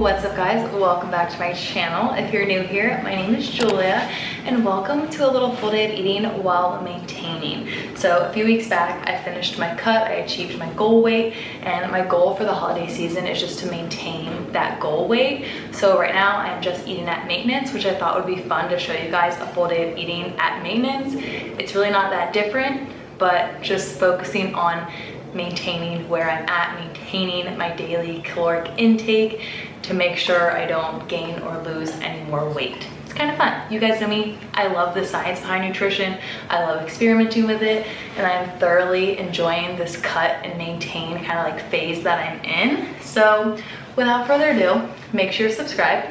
What's up guys? Welcome back to my channel. If you're new here, my name is Julia and welcome to a little full day of eating while maintaining. So a few weeks back I finished my cut, I achieved my goal weight, and my goal for the holiday season is just to maintain that goal weight. So right now I'm just eating at maintenance, which I thought would be fun to show you guys a full day of eating at maintenance. It's really not that different, but just focusing on maintaining where I'm at, maintaining my daily caloric intake to make sure I don't gain or lose any more weight. It's kind of fun. You guys know me, I love the science behind nutrition. I love experimenting with it, and I'm thoroughly enjoying this cut and maintain kind of like phase that I'm in. So without further ado, make sure to subscribe,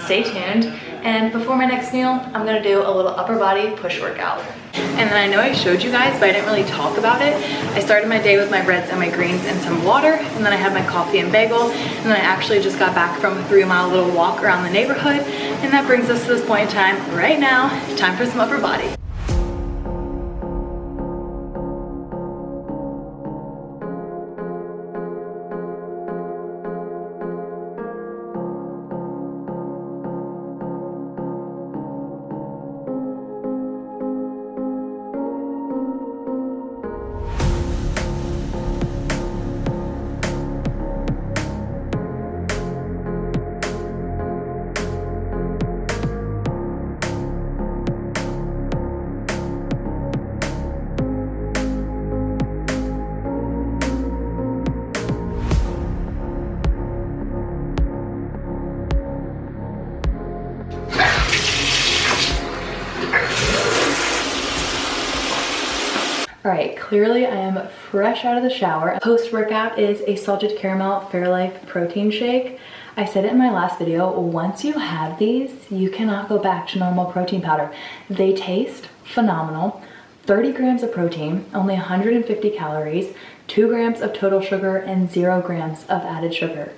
stay tuned, and before my next meal, I'm gonna do a little upper body push workout. And then I know I showed you guys, but I didn't really talk about it. I started my day with my breads and my greens and some water, and then I had my coffee and bagel, and then I actually just got back from a 3-mile little walk around the neighborhood, and that brings us to this point in time right now, time for some upper body. All right, clearly I am fresh out of the shower. Post-workout is a salted caramel Fairlife protein shake. I said it in my last video, once you have these, you cannot go back to normal protein powder. They taste phenomenal. 30 grams of protein, only 150 calories, 2 grams of total sugar, and 0 grams of added sugar.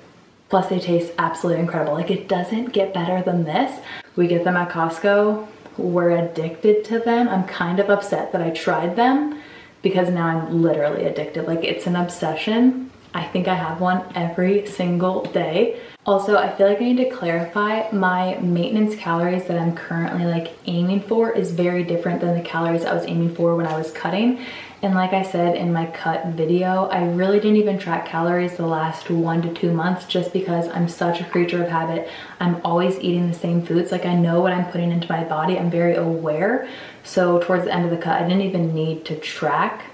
Plus they taste absolutely incredible. Like, it doesn't get better than this. We get them at Costco. We're addicted to them. I'm kind of upset that I tried them, because now I'm literally addicted. Like, it's an obsession. I think I have one every single day. Also, I feel like I need to clarify my maintenance calories that I'm currently like aiming for is very different than the calories I was aiming for when I was cutting. And like I said in my cut video, I really didn't even track calories the last 1 to 2 months just because I'm such a creature of habit. I'm always eating the same foods. Like, I know what I'm putting into my body. I'm very aware. So towards the end of the cut, I didn't even need to track.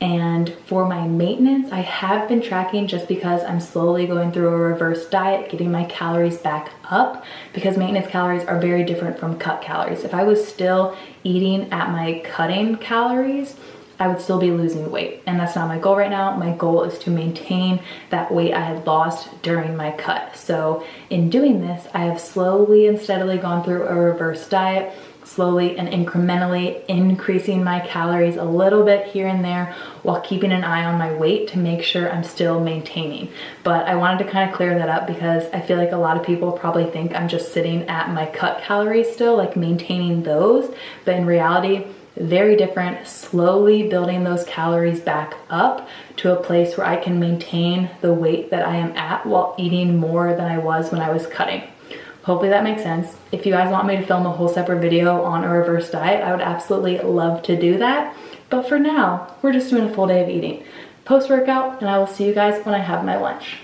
And for my maintenance, I have been tracking just because I'm slowly going through a reverse diet, getting my calories back up, because maintenance calories are very different from cut calories. If I was still eating at my cutting calories, I would still be losing weight, and that's not my goal right now. My goal is to maintain that weight I had lost during my cut. So in doing this, I have slowly and steadily gone through a reverse diet, slowly and incrementally increasing my calories a little bit here and there while keeping an eye on my weight to make sure I'm still maintaining. But I wanted to kind of clear that up because I feel like a lot of people probably think I'm just sitting at my cut calories still, like maintaining those, but in reality, very different, slowly building those calories back up to a place where I can maintain the weight that I am at while eating more than I was when I was cutting. Hopefully that makes sense. If you guys want me to film a whole separate video on a reverse diet, I would absolutely love to do that. But for now, we're just doing a full day of eating. Post-workout, and I will see you guys when I have my lunch.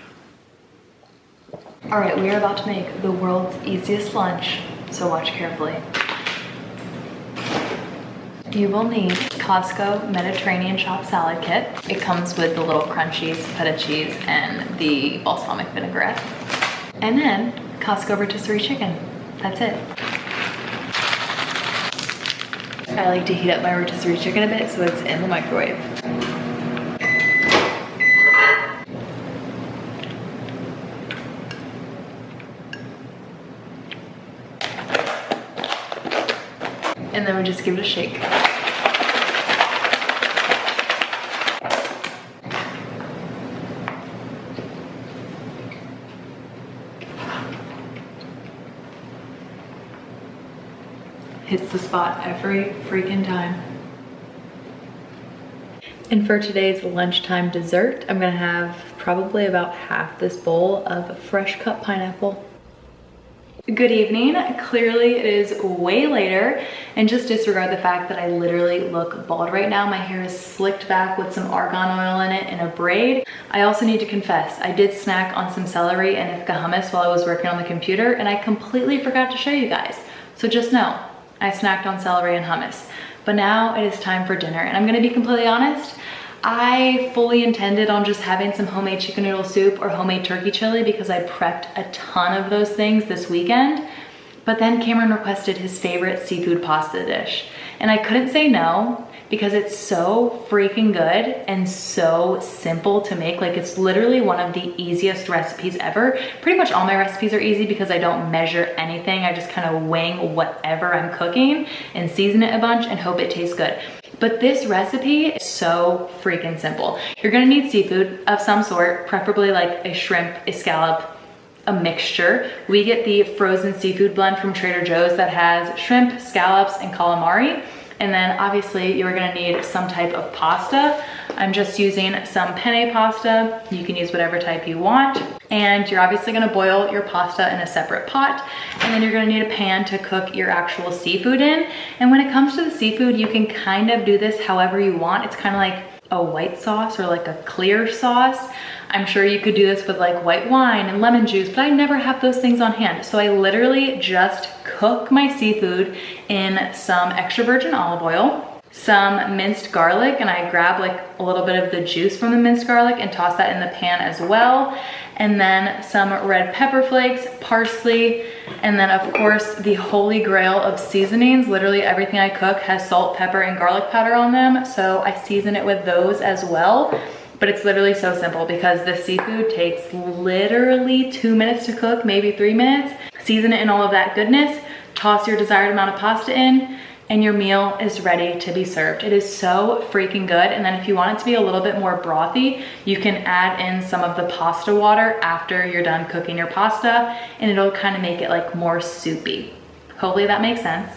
All right, we are about to make the world's easiest lunch, so watch carefully. You will need Costco Mediterranean chopped salad kit. It comes with the little crunchies, feta cheese, and the balsamic vinaigrette. And then Costco rotisserie chicken. That's it. I like to heat up my rotisserie chicken a bit so it's in the microwave. And then we just give it a shake. Hits the spot every freaking time. And for today's lunchtime dessert, I'm gonna have probably about half this bowl of fresh cut pineapple. Good evening. Clearly it is way later, and just disregard the fact that I literally look bald right now. My hair is slicked back with some argan oil in it in a braid. I also need to confess, I did snack on some celery and Ifka hummus while I was working on the computer, and I completely forgot to show you guys. So just know, I snacked on celery and hummus. But now it is time for dinner, and I'm gonna be completely honest, I fully intended on just having some homemade chicken noodle soup or homemade turkey chili because I prepped a ton of those things this weekend. But then Cameron requested his favorite seafood pasta dish. And I couldn't say no because it's so freaking good and so simple to make. Like, it's literally one of the easiest recipes ever. Pretty much all my recipes are easy because I don't measure anything. I just kind of wing whatever I'm cooking and season it a bunch and hope it tastes good. But this recipe is so freaking simple. You're gonna need seafood of some sort, preferably like a shrimp, a scallop, a mixture. We get the frozen seafood blend from Trader Joe's that has shrimp, scallops, and calamari. And then obviously you're gonna need some type of pasta. I'm just using some penne pasta. You can use whatever type you want. And you're obviously gonna boil your pasta in a separate pot. And then you're gonna need a pan to cook your actual seafood in. And when it comes to the seafood, you can kind of do this however you want. It's kind of like a white sauce or like a clear sauce. I'm sure you could do this with like white wine and lemon juice, but I never have those things on hand. So I literally just cook my seafood in some extra virgin olive oil, some minced garlic, and I grab like a little bit of the juice from the minced garlic and toss that in the pan as well. And then some red pepper flakes, parsley, and then of course the holy grail of seasonings. Literally everything I cook has salt, pepper, and garlic powder on them. So I season it with those as well. But it's literally so simple because the seafood takes literally 2 minutes to cook, maybe 3 minutes. Season it in all of that goodness, toss your desired amount of pasta in, and your meal is ready to be served. It is so freaking good. And then if you want it to be a little bit more brothy, you can add in some of the pasta water after you're done cooking your pasta, and it'll kind of make it like more soupy. Hopefully that makes sense,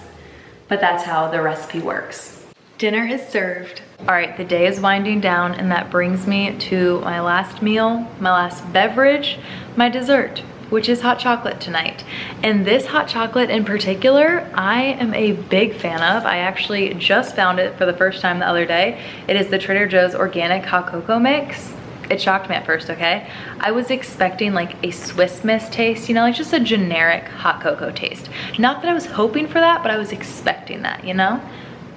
but that's how the recipe works. Dinner is served. All right, the day is winding down, and that brings me to my last meal, my last beverage, my dessert, which is hot chocolate tonight. And this hot chocolate in particular, I am a big fan of. I actually just found it for the first time the other day. It is the Trader Joe's organic hot cocoa mix. It shocked me at first, okay? I was expecting like a Swiss Miss taste, you know, like just a generic hot cocoa taste. Not that I was hoping for that, but I was expecting that, you know?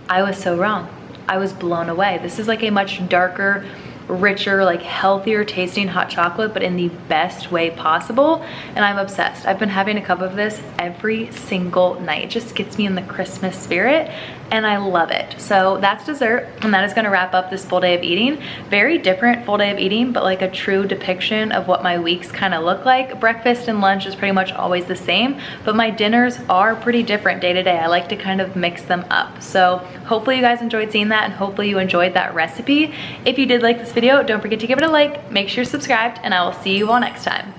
I was so wrong. I was blown away. This is like a much darker, richer, like healthier tasting hot chocolate, but in the best way possible. And I'm obsessed. I've been having a cup of this every single night. It just gets me in the Christmas spirit, and I love it. So that's dessert, and that is gonna wrap up this full day of eating. Very different full day of eating, but like a true depiction of what my weeks kind of look like. Breakfast and lunch is pretty much always the same, but my dinners are pretty different day to day. I like to kind of mix them up. So hopefully you guys enjoyed seeing that, and hopefully you enjoyed that recipe. If you did like this video, don't forget to give it a like, make sure you're subscribed, and I will see you all next time.